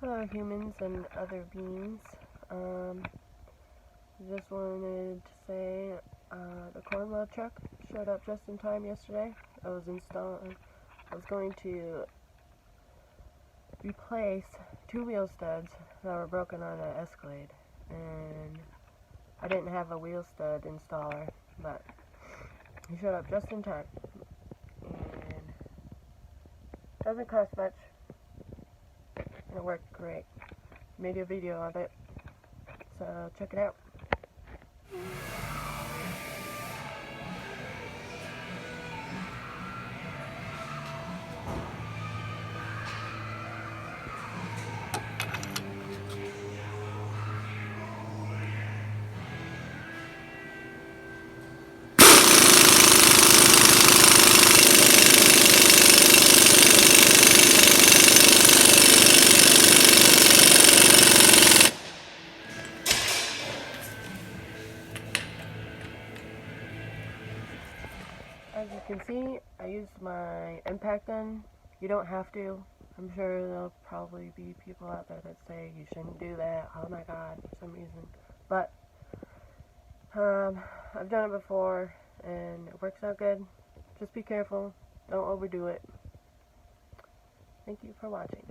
Hello humans and other beings. Just wanted to say the Cornwell truck showed up just in time yesterday. I was going to replace two wheel studs that were broken on an Escalade, and I didn't have a wheel stud installer, but he showed up just in time, and it doesn't cost much, and it worked great. Made a video of it, so check it out. As you can see, I used my impact gun. You don't have to. I'm sure there'll probably be people out there that say you shouldn't do that. Oh my god, for some reason. But I've done it before and it works out good. Just be careful. Don't overdo it. Thank you for watching.